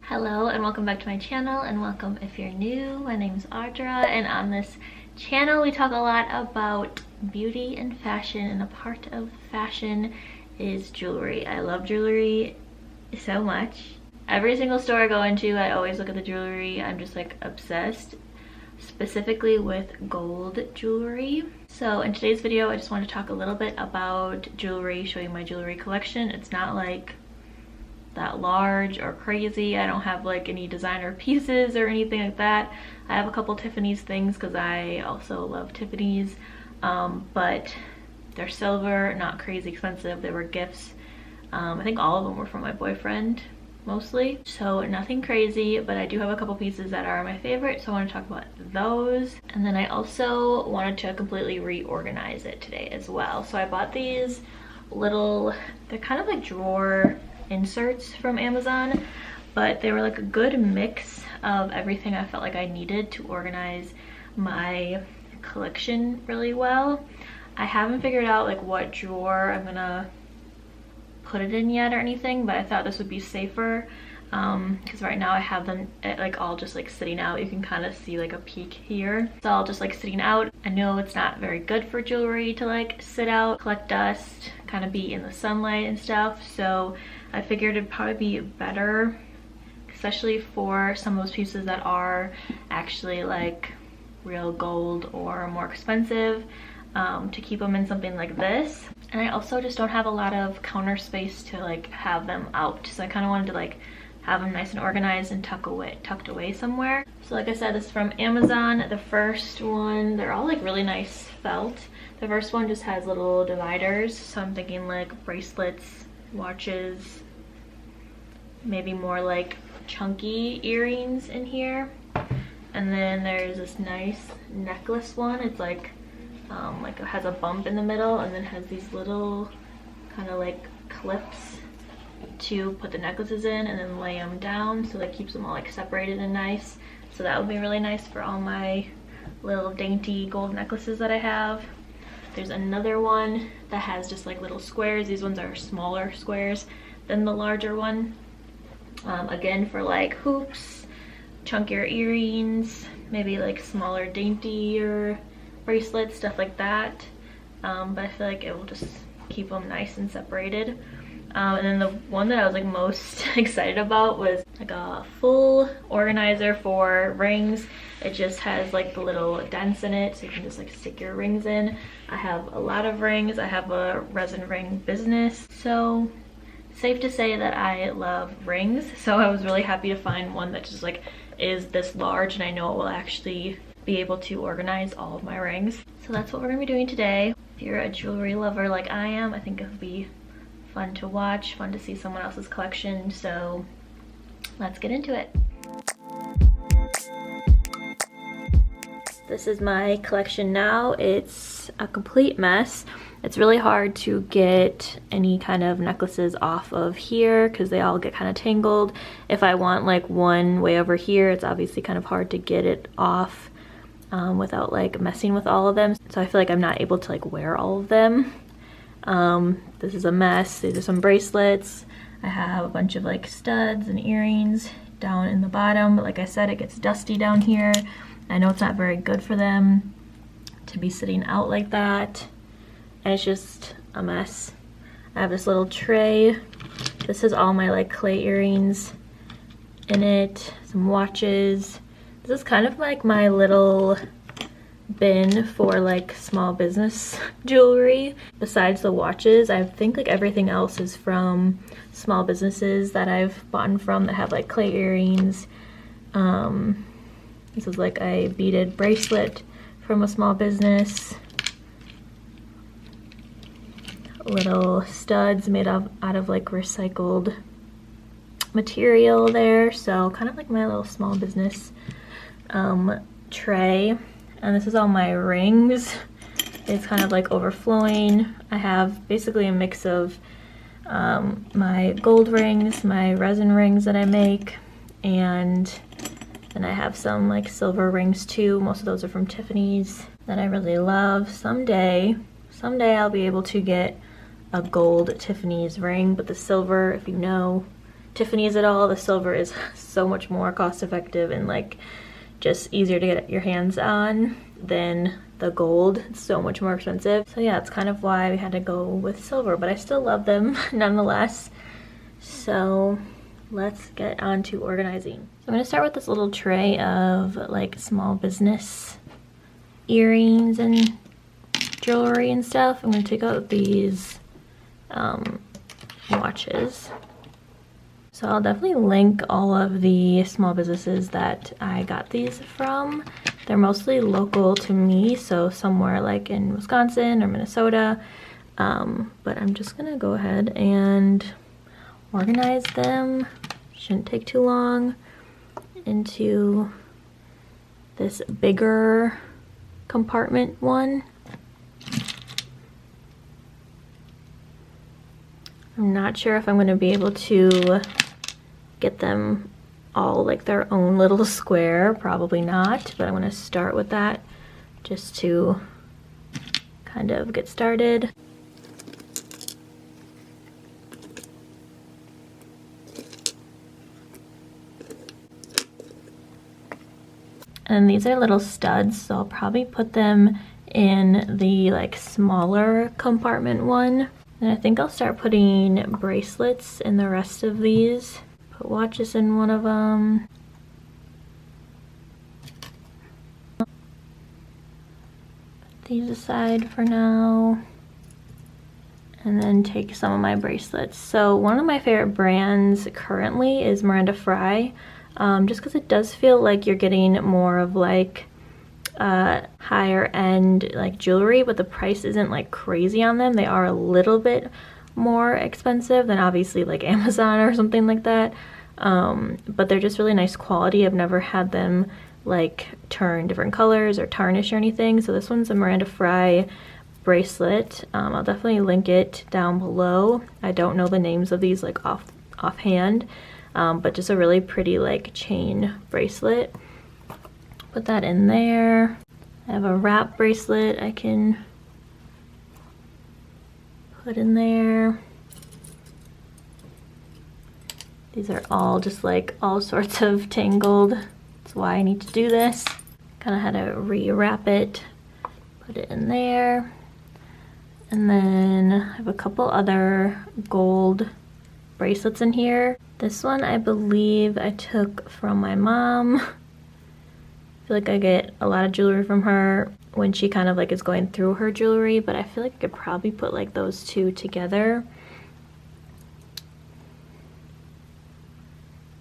Hello and welcome back to my channel, and welcome if you're new. My name's Audra, and on this channel we talk a lot about beauty and fashion, and a part of fashion is jewelry. I love jewelry so much. Every single store I go into, I always look at the jewelry. I'm just like obsessed, specifically with gold jewelry. So in today's video I just want to talk a little bit about jewelry, show you my jewelry collection. It's not like that large or crazy. I don't have like any designer pieces or anything like that. I have a couple Tiffany's things because I also love Tiffany's, but they're silver, not crazy expensive. They were gifts. I think all of them were from my boyfriend mostly, so nothing crazy, but I do have a couple pieces that are my favorite, so I want to talk about those. And then I also wanted to completely reorganize it today as well. So I bought these little, they're kind of like drawer inserts from Amazon, but they were like a good mix of everything I felt like I needed to organize my collection really well. I haven't figured out like what drawer I'm gonna put it in yet or anything, but I thought this would be safer because right now I have them like all just like sitting out. You can kind of see like a peek here. It's all just like sitting out. I know it's not very good for jewelry to like sit out, collect dust, kind of be in the sunlight and stuff, so I figured it'd probably be better, especially for some of those pieces that are actually like real gold or more expensive, to keep them in something like this. And I also just don't have a lot of counter space to like have them out, so I kind of wanted to like have them nice and organized and tucked away somewhere. So like I said, this is from Amazon. The first one, they're all like really nice felt. The first one just has little dividers, so I'm thinking like bracelets, watches, maybe more like chunky earrings in here. And then there's this nice necklace one. It's like it has a bump in the middle, and then has these little kind of like clips to put the necklaces in and then lay them down, so that keeps them all like separated and nice. So that would be really nice for all my little dainty gold necklaces that I have. There's another one that has just like little squares. These ones are smaller squares than the larger one. Again, for like hoops, chunkier earrings, maybe like smaller daintier bracelets, stuff like that. But I feel like it will just keep them nice and separated. And then the one that I was like most excited about was like a full organizer for rings. It just has like the little dents in it, so you can just like stick your rings in. I have a lot of rings. I have a resin ring business, so safe to say that I love rings. So I was really happy to find one that just like is this large, and I know it will actually be able to organize all of my rings. So that's what we're gonna be doing today. If you're a jewelry lover like I am, I think it would be fun to watch, fun to see someone else's collection, so let's get into it. This is my collection now. It's a complete mess. It's really hard to get any kind of necklaces off of here because they all get kind of tangled. If I want like one way over here, it's obviously kind of hard to get it off without like messing with all of them. So I feel like I'm not able to like wear all of them. This is a mess. These are some bracelets. I have a bunch of like studs and earrings down in the bottom, but like I said, it gets dusty down here. I know it's not very good for them to be sitting out like that, and it's just a mess. I have this little tray. This is all my like clay earrings in it, some watches. This is kind of like my little bin for like small business jewelry. Besides the watches, I think like everything else is from small businesses that I've bought from that have like clay earrings. This is like a beaded bracelet from a small business. Little studs made out of like recycled material there, so kind of like my little small business tray. And this is all my rings. It's kind of like overflowing. I have basically a mix of my gold rings, my resin rings that I make, and then I have some like silver rings too. Most of those are from Tiffany's that I really love. Someday I'll be able to get a gold Tiffany's ring, but the silver, if you know, Tiffany's at all, the silver is so much more cost effective and like just easier to get your hands on than the gold. It's so much more expensive. So yeah, it's kind of why we had to go with silver, but I still love them nonetheless. So let's get on to organizing. So I'm gonna start with this little tray of like small business earrings and jewelry and stuff. I'm gonna take out these watches. So I'll definitely link all of the small businesses that I got these from. They're mostly local to me, so somewhere like in Wisconsin or Minnesota. But I'm just gonna go ahead and organize them. Shouldn't take too long, into this bigger compartment one. I'm not sure if I'm going to be able to get them all like their own little square, probably not, but I'm going to start with that just to kind of get started. And these are little studs, so I'll probably put them in the like smaller compartment one. And I think I'll start putting bracelets in the rest of these. Put watches in one of them. Put these aside for now. And then take some of my bracelets. So one of my favorite brands currently is Miranda Fry. Just because it does feel like you're getting more of like higher end like jewelry, but the price isn't like crazy on them. They are a little bit more expensive than obviously like Amazon or something like that, but they're just really nice quality. I've never had them like turn different colors or tarnish or anything. So this one's a Miranda Fry bracelet. I'll definitely link it down below. I don't know the names of these like offhand, but just a really pretty like chain bracelet. Put that in there. I have a wrap bracelet I can put in there. These are all just like all sorts of tangled. That's why I need to do this. Kind of had to rewrap it, put it in there. And then I have a couple other gold bracelets in here. This one I believe I took from my mom. I feel like I get a lot of jewelry from her when she kind of like is going through her jewelry, but I feel like I could probably put like those two together.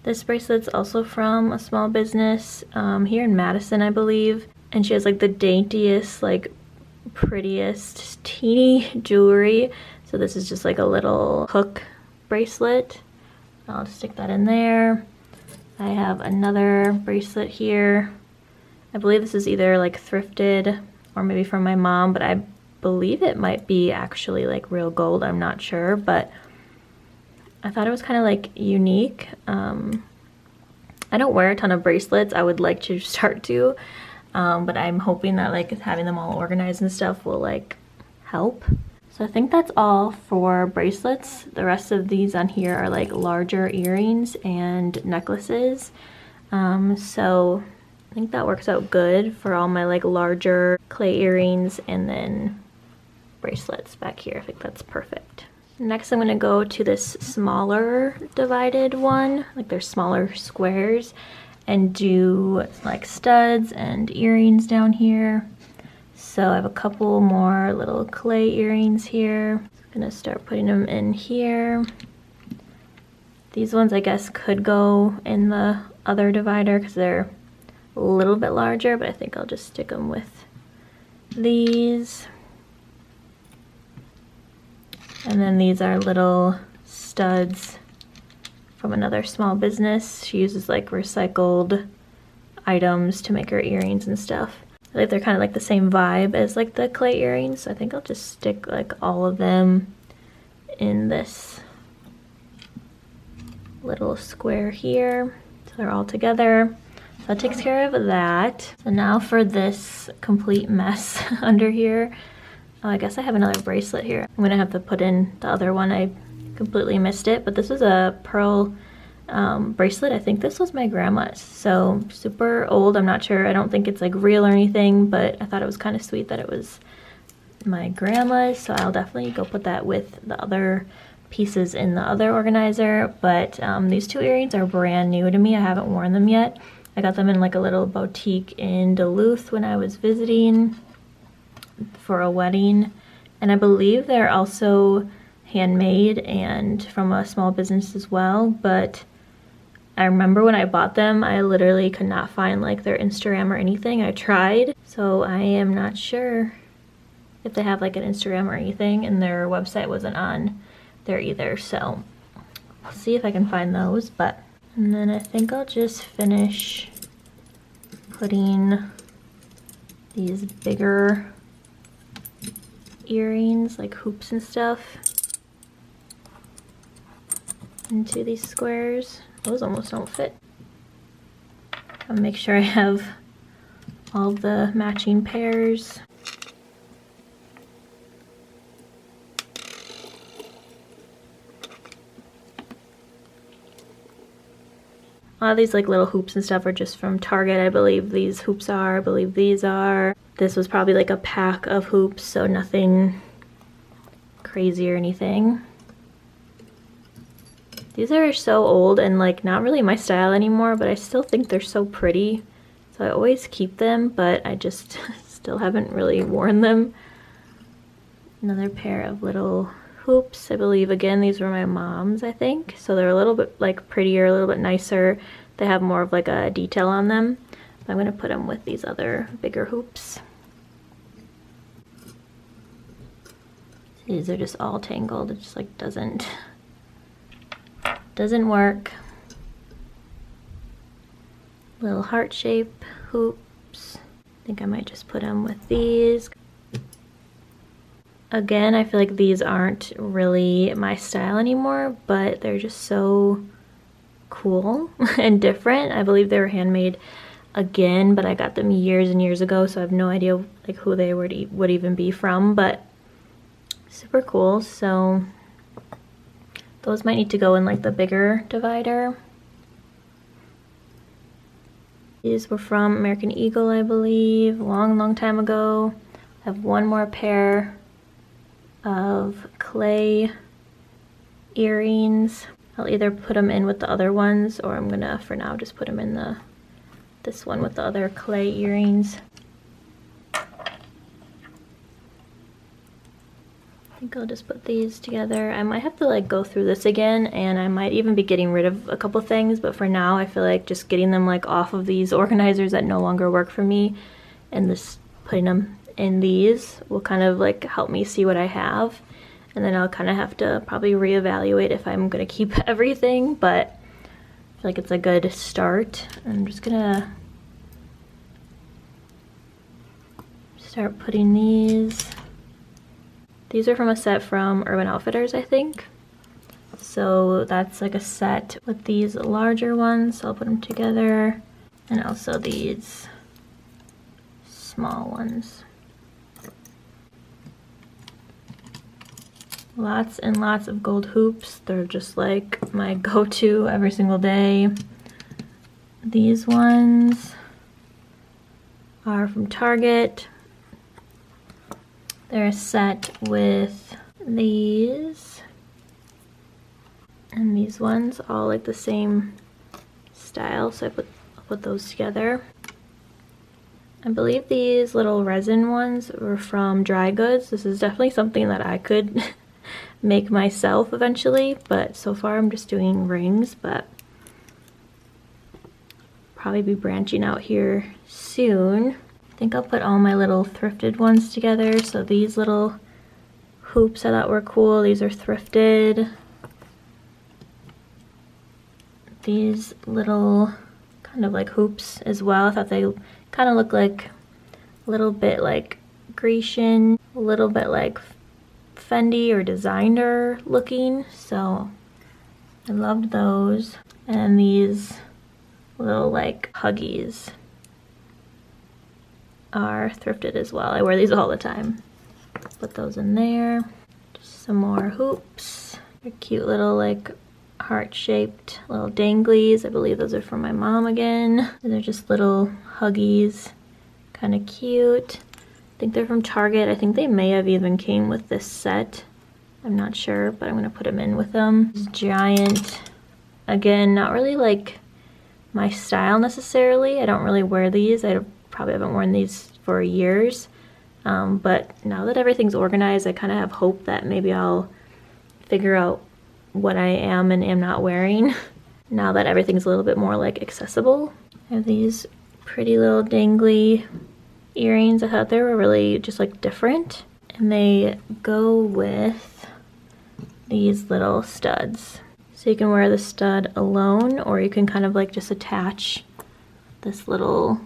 This bracelet's also from a small business here in Madison, I believe, and she has like the daintiest, like prettiest teeny jewelry. So this is just like a little hook bracelet. I'll just stick that in there. I have another bracelet here. I believe this is either like thrifted or maybe from my mom, but I believe it might be actually like real gold. I'm not sure, but I thought it was kind of like unique. I don't wear a ton of bracelets. I would like to start to, but I'm hoping that like having them all organized and stuff will like help. So I think that's all for bracelets. The rest of these on here are like larger earrings and necklaces. So I think that works out good for all my like larger clay earrings and then bracelets back here. I think that's perfect. Next I'm going to go to this smaller divided one, like there's smaller squares, and do like studs and earrings down here. So I have a couple more little clay earrings here. I'm going to start putting them in here. These ones I guess could go in the other divider because they're a little bit larger, but I think I'll just stick them with these. And then these are little studs from another small business. She uses like recycled items to make her earrings and stuff. I think they're kind of like the same vibe as like the clay earrings, so I think I'll just stick like all of them in this little square here. So they're all together. So that takes care of that. So now for this complete mess under here. Oh, I guess I have another bracelet here. I'm gonna have to put in the other one. I completely missed it, but this is a pearl bracelet. I think this was my grandma's, so super old. I'm not sure. I don't think it's like real or anything, but I thought it was kind of sweet that it was my grandma's, so I'll definitely go put that with the other pieces in the other organizer. But these two earrings are brand new to me. I haven't worn them yet. I got them in like a little boutique in Duluth when I was visiting for a wedding, and I believe they're also handmade and from a small business as well. But I remember when I bought them, I literally could not find like their Instagram or anything. I tried, so I am not sure if they have like an Instagram or anything, and their website wasn't on there either, so I'll see if I can find those. But and then I think I'll just finish putting these bigger earrings, like hoops and stuff, into these squares. Those almost don't fit. I'll make sure I have all the matching pairs. A lot of these like little hoops and stuff are just from Target. I believe these hoops are, I believe these are. This was probably like a pack of hoops, so nothing crazy or anything. These are so old and like not really my style anymore, but I still think they're so pretty. So I always keep them, but I just still haven't really worn them. Another pair of little hoops. I believe, again, these were my mom's, I think. So they're a little bit like prettier, a little bit nicer. They have more of like a detail on them. I'm going to put them with these other bigger hoops. These are just all tangled. It just like doesn't work. Little heart shape hoops. I think I might just put them with these. Again, I feel like these aren't really my style anymore, but they're just so cool and different. I believe they were handmade again, but I got them years and years ago, so I have no idea like who they would even be from, but super cool. So those might need to go in like the bigger divider. These were from American Eagle, I believe, long time ago. I have one more pair of clay earrings. I'll either put them in with the other ones, or I'm gonna for now just put them in this one with the other clay earrings. I think I'll just put these together. I might have to like go through this again, and I might even be getting rid of a couple things, but for now I feel like just getting them like off of these organizers that no longer work for me and just putting them in these will kind of like help me see what I have, and then I'll kind of have to probably reevaluate if I'm gonna keep everything, but I feel like it's a good start. I'm just gonna start putting these. These are from a set from Urban Outfitters, I think. So that's like a set with these larger ones, so I'll put them together, and also these small ones. Lots and lots of gold hoops. They're just like my go-to every single day. These ones are from Target. They're a set with these and these ones, all like the same style, so I'll put those together. I believe these little resin ones were from Dry Goods. This is definitely something that I could make myself eventually, but so far I'm just doing rings, but probably be branching out here soon. I think I'll put all my little thrifted ones together. So these little hoops I thought were cool. These are thrifted. These little kind of like hoops as well. I thought they kind of look like a little bit like Grecian, a little bit like Fendi or designer looking, so I loved those. And these little like huggies are thrifted as well. I wear these all the time. Put those in there. Just some more hoops. They're cute little like heart-shaped little danglies. I believe those are from my mom again. They're just little huggies, kind of cute. I think they're from Target. I think they may have even came with this set. I'm not sure, but I'm gonna put them in with them. This giant, again, not really like my style necessarily. I don't really wear these. I probably haven't worn these for years. But now that everything's organized, I kind of have hope that maybe I'll figure out what I am and am not wearing now that everything's a little bit more like accessible. I have these pretty little dangly earrings. I thought they were really just like different, and they go with these little studs. So you can wear the stud alone, or you can kind of like just attach this little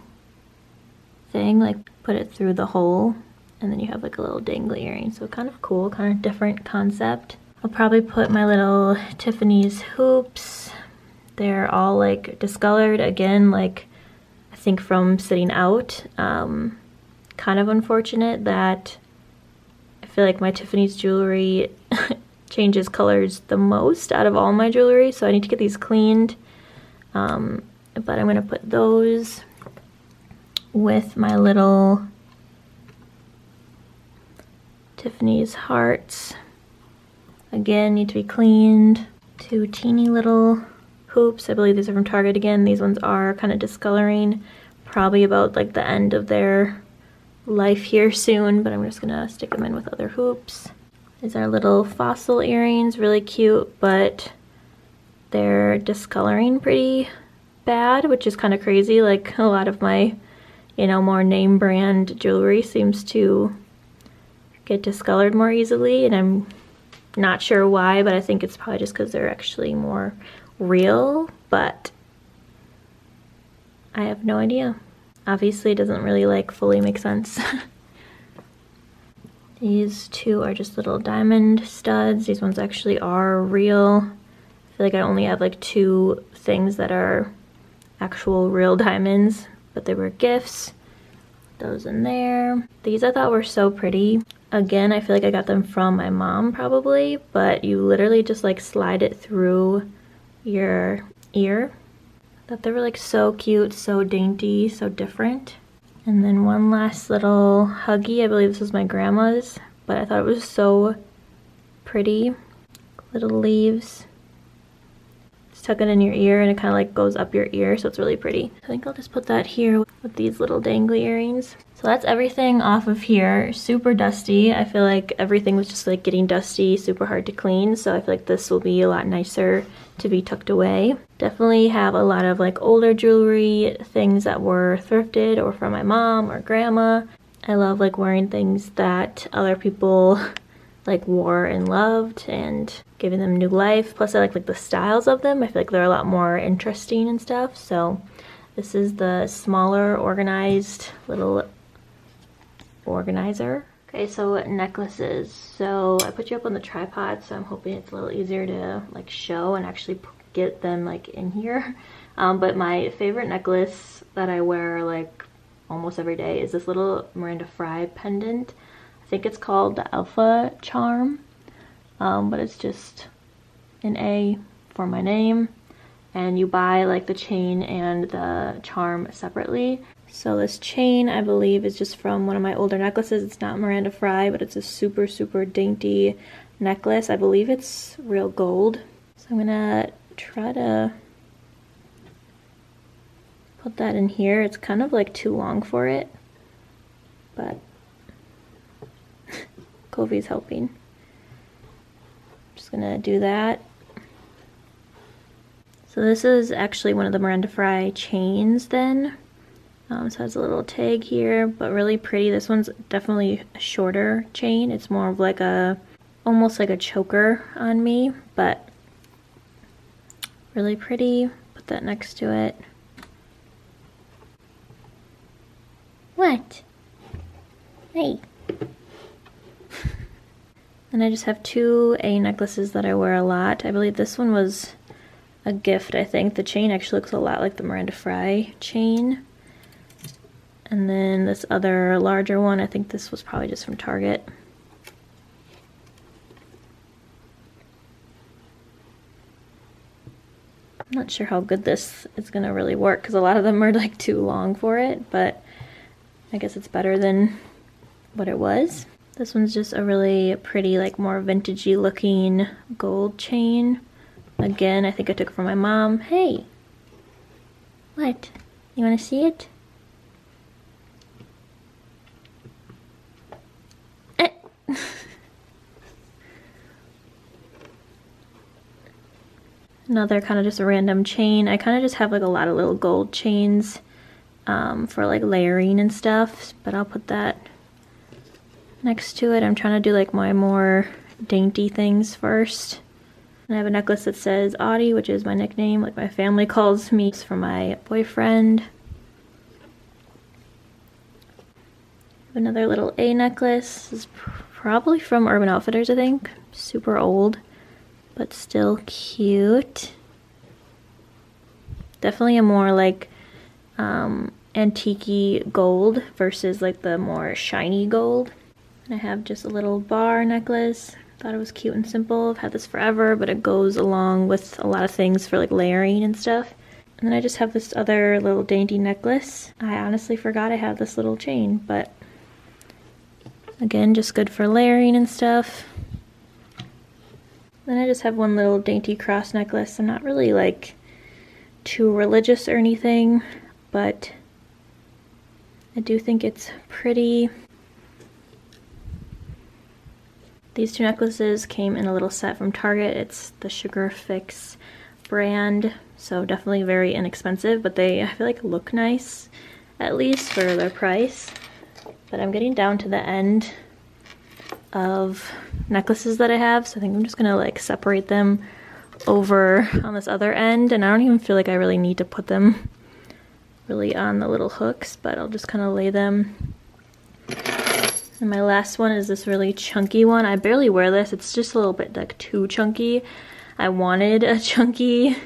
thing, like put it through the hole, and then you have like a little dangly earring. So kind of cool, kind of different concept. I'll probably put my little Tiffany's hoops. They're all like discolored again, like I think from sitting out. Kind of unfortunate that I feel like my Tiffany's jewelry changes colors the most out of all my jewelry, so I need to get these cleaned. But I'm gonna put those with my little Tiffany's hearts. Again, need to be cleaned. Two teeny little hoops. I believe these are from Target again. These ones are kind of discoloring, probably about like the end of their life here soon, but I'm just gonna stick them in with other hoops. These are little fossil earrings, really cute, but they're discoloring pretty bad, which is kind of crazy. Like a lot of my, you know, more name brand jewelry seems to get discolored more easily, and I'm not sure why, but I think it's probably just because they're actually more real, but I have no idea. Obviously it doesn't really like fully make sense. These two are just little diamond studs. These ones actually are real. I feel like I only have like two things that are actual real diamonds, but they were gifts. Those in there. These I thought were so pretty. Again, I feel like I got them from my mom probably, but you literally just like slide it through your ear. I thought they were like so cute, so dainty, so different. And then one last little huggy. I believe this was my grandma's, but I thought it was so pretty. Little leaves. Just tuck it in your ear and it kind of like goes up your ear, so it's really pretty. I think I'll just put that here with these little dangly earrings. So that's everything off of here. Super dusty. I feel like everything was just like getting dusty, super hard to clean, so I feel like this will be a lot nicer to be tucked away. Definitely have a lot of like older jewelry, things that were thrifted or from my mom or grandma. I love like wearing things that other people like wore and loved and giving them new life. Plus I like the styles of them. I feel like they're a lot more interesting and stuff. So this is the smaller organized little organizer. Okay, so necklaces. So I put you up on the tripod, so I'm hoping it's a little easier to like show and actually get them like in here. But my favorite necklace that I wear like almost every day is this little Miranda Fry pendant. I think it's called the Alpha Charm, but it's just an A for my name, and you buy like the chain and the charm separately. So this chain I believe is just from one of my older necklaces. It's not Miranda Fry, but it's a super super dainty necklace. I believe it's real gold. So I'm gonna try to put that in here. It's kind of like too long for it, but Kofi's helping. Just gonna do that. So this is actually one of the Miranda Fry chains then. So it has a little tag here, but really pretty. This one's definitely a shorter chain. It's more of like a, almost like a choker on me, but really pretty. Put that next to it. What? Hey. And I just have two A necklaces that I wear a lot. I believe this one was a gift, I think. The chain actually looks a lot like the Miranda Fry chain. And then this other larger one, I think this was probably just from Target. not sure how good this is gonna really work because a lot of them are like too long for it, but I guess it's better than what it was. This one's just a really pretty, like more vintagey looking gold chain. Again, I think I took it from my mom. Hey! What? You wanna see it? Another kind of just a random chain. I kind of just have like a lot of little gold chains for like layering and stuff, but I'll put that next to it. I'm trying to do like my more dainty things first. And I have a necklace that says Audie, which is my nickname, like my family calls me. It's for my boyfriend. Another little A necklace. This is probably from Urban Outfitters, I think. Super old, but still cute. Definitely a more like antique-y gold versus like the more shiny gold. And I have just a little bar necklace. Thought it was cute and simple. I've had this forever, but it goes along with a lot of things for like layering and stuff. And then I just have this other little dainty necklace. I honestly forgot I have this little chain, but again, just good for layering and stuff. Then I just have one little dainty cross necklace. I'm not really like too religious or anything, but I do think it's pretty. These two necklaces came in a little set from Target. It's the Sugar Fix brand, so definitely very inexpensive, but they, I feel like, look nice, at least for their price. But I'm getting down to the end of necklaces that I have, so I think I'm just gonna like separate them over on this other end, and I don't even feel like I really need to put them really on the little hooks, but I'll just kind of lay them. And my last one is this really chunky one. I barely wear this. It's just a little bit like too chunky. I wanted a chunky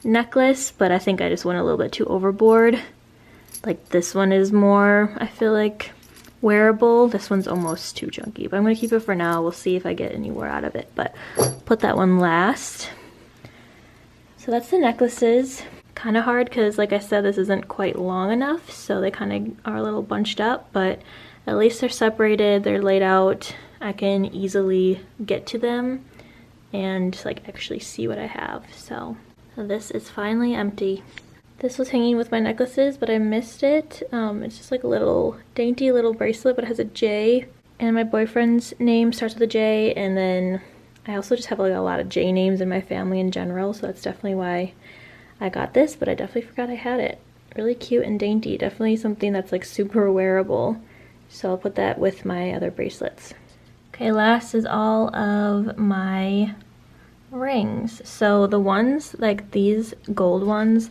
necklace, but I think I just went a little bit too overboard. Like this one is more, I feel like, wearable. This one's almost too chunky, but I'm gonna keep it for now. We'll see if I get anywhere out of it, but put that one last. So that's the necklaces. Kind of hard because, like I said, this isn't quite long enough, so they kind of are a little bunched up, but at least they're separated, they're laid out. I can easily get to them and like actually see what I have. So this is finally empty. This was hanging with my necklaces, but I missed it. It's just like a little dainty little bracelet, but it has a J, and my boyfriend's name starts with a J, and then I also just have like a lot of J names in my family in general, so that's definitely why I got this, but I definitely forgot I had it. Really cute and dainty, definitely something that's like super wearable. So I'll put that with my other bracelets. Okay, last is all of my rings. So the ones, like these gold ones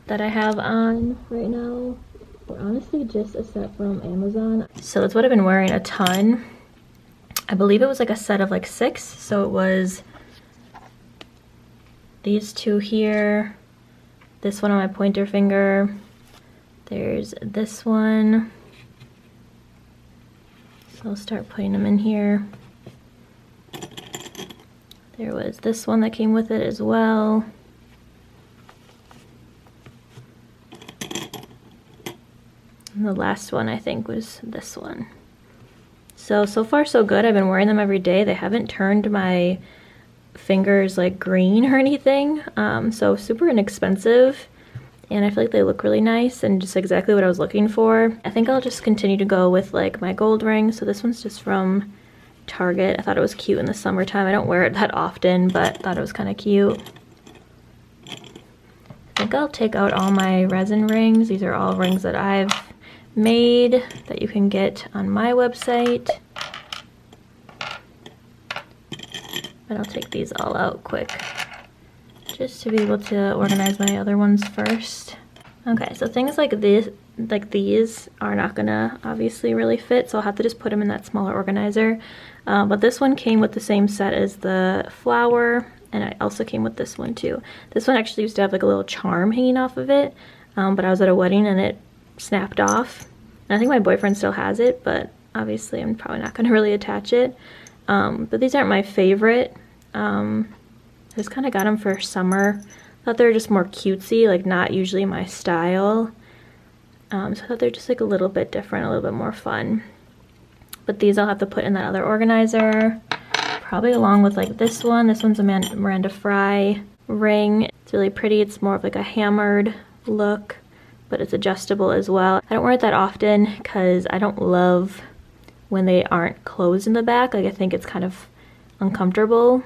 that I have on right now, were honestly just a set from Amazon. So that's what I've been wearing a ton. I believe it was like a set of like 6. So it was these two here, this one on my pointer finger, there's this one. I'll start putting them in here. There was this one that came with it as well. And the last one I think was this one. So far so good. I've been wearing them every day. They haven't turned my fingers like green or anything. So super inexpensive. And I feel like they look really nice and just exactly what I was looking for. I think I'll just continue to go with like my gold ring. So this one's just from Target. I thought it was cute in the summertime. I don't wear it that often, but thought it was kind of cute. I think I'll take out all my resin rings. These are all rings that I've made that you can get on my website. But I'll take these all out quick, just to be able to organize my other ones first. Okay, so things like this, like these, are not gonna obviously really fit, so I'll have to just put them in that smaller organizer. But this one came with the same set as the flower, and it also came with this one too. This one actually used to have like a little charm hanging off of it, but I was at a wedding and it snapped off. And I think my boyfriend still has it, but obviously I'm probably not gonna really attach it. But these aren't my favorite. I just kind of got them for summer, thought they were just more cutesy, like not usually my style. So I thought they're just like a little bit different, a little bit more fun. But these I'll have to put in that other organizer, probably along with like this one. This one's a Miranda Fry ring. It's really pretty. It's more of like a hammered look, but it's adjustable as well. I don't wear it that often because I don't love when they aren't closed in the back. Like I think it's kind of uncomfortable.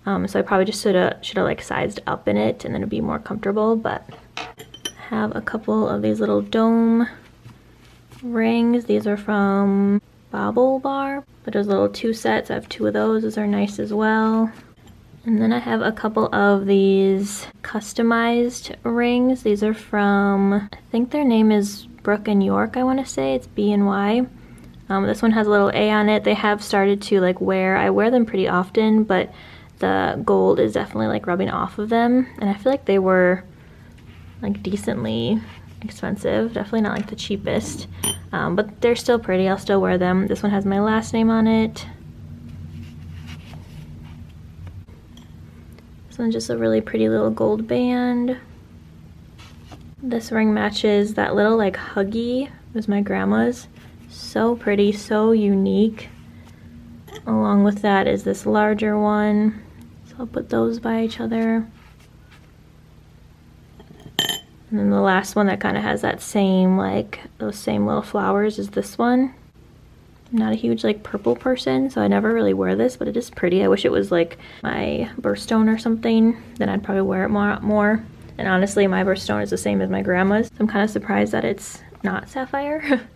So I probably just should have like sized up in it and then it'd be more comfortable. But I have a couple of these little dome rings. These are from Bobble Bar, but there's little 2 sets. I have 2 of those. Those are nice as well. And then I have a couple of these customized rings. These are from, I think their name is Brooke and York, I want to say. It's B&Y. This one has a little A on it. They have started to like I wear them pretty often, but the gold is definitely like rubbing off of them. And I feel like they were like decently expensive. Definitely not like the cheapest, but they're still pretty. I'll still wear them. This one has my last name on it. This one's just a really pretty little gold band. This ring matches that little like Huggy. It was my grandma's. So pretty, so unique. Along with that is this larger one. So I'll put those by each other. And then the last one that kind of has that same, like, those same little flowers is this one. I'm not a huge, like, purple person, so I never really wear this, but it is pretty. I wish it was, like, my birthstone or something. Then I'd probably wear it more. And honestly, my birthstone is the same as my grandma's. So I'm kind of surprised that it's not sapphire.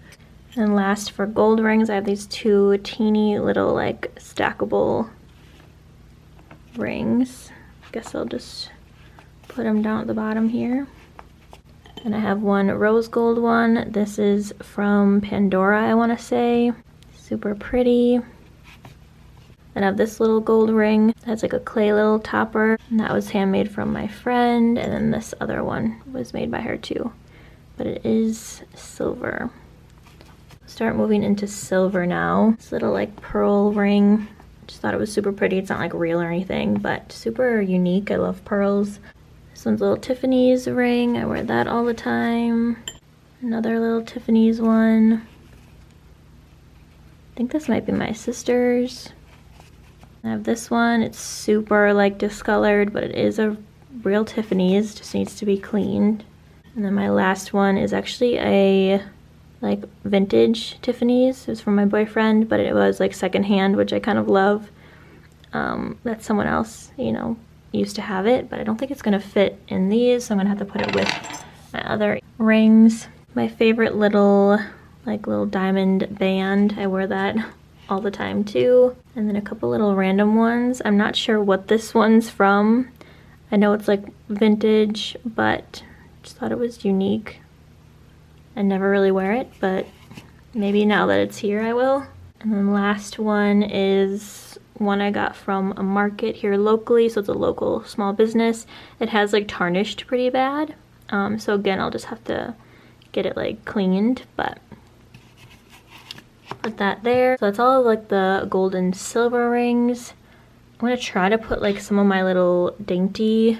And last, for gold rings, I have these 2 teeny little, like, stackable rings. I guess I'll just put them down at the bottom here. And I have one rose gold one. This is from Pandora, I want to say. Super pretty. Then I have this little gold ring. That's like a clay little topper. And that was handmade from my friend. And then this other one was made by her too. But it is silver. Start moving into silver now. This little like pearl ring. Just thought it was super pretty. It's not like real or anything, but super unique. I love pearls. This one's a little Tiffany's ring. I wear that all the time. Another little Tiffany's one. I think this might be my sister's. I have this one. It's super like discolored, but it is a real Tiffany's. Just needs to be cleaned. And then my last one is actually a like vintage Tiffany's. It was from my boyfriend, but it was like secondhand, which I kind of love. That someone else, you know, used to have it, but I don't think it's gonna fit in these, so I'm gonna have to put it with my other rings. My favorite little diamond band. I wear that all the time too. And then a couple little random ones. I'm not sure what this one's from. I know it's like vintage, but just thought it was unique. I never really wear it, but maybe now that it's here I will. And then last one is one I got from a market here locally, so it's a local small business. It has like tarnished pretty bad. So again, I'll just have to get it like cleaned, but put that there. So that's all of like the gold and silver rings. I'm gonna try to put like some of my little dainty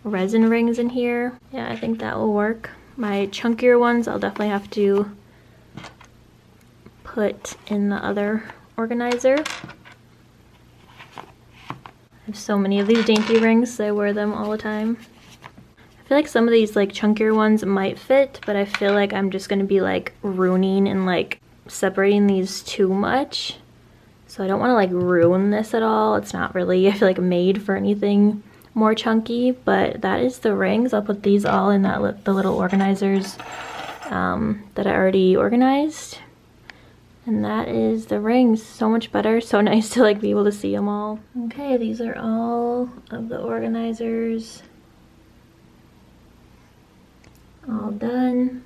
resin rings in here. Yeah, I think that will work. My chunkier ones I'll definitely have to put in the other organizer. I have so many of these dainty rings, so I wear them all the time. I feel like some of these like chunkier ones might fit, but I feel like I'm just gonna be like ruining and like separating these too much. So I don't want to like ruin this at all. It's not really, I feel like, made for anything more chunky, but that is the rings. I'll put these all in that the little organizers that I already organized. And that is the rings. So much better. So nice to like be able to see them all. Okay, these are all of the organizers. All done.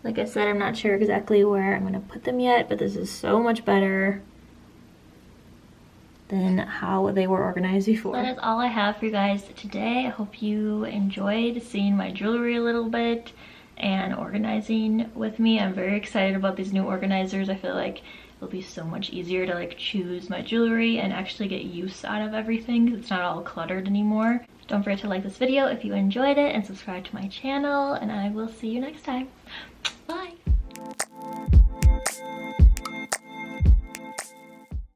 Like I said, I'm not sure exactly where I'm gonna put them yet, but this is so much better than how they were organized before. That is all I have for you guys today. I hope you enjoyed seeing my jewelry a little bit and organizing with me. I'm very excited about these new organizers. I feel like it'll be so much easier to like choose my jewelry and actually get use out of everything. It's not all cluttered anymore. Don't forget to like this video if you enjoyed it and subscribe to my channel, and I will see you next time.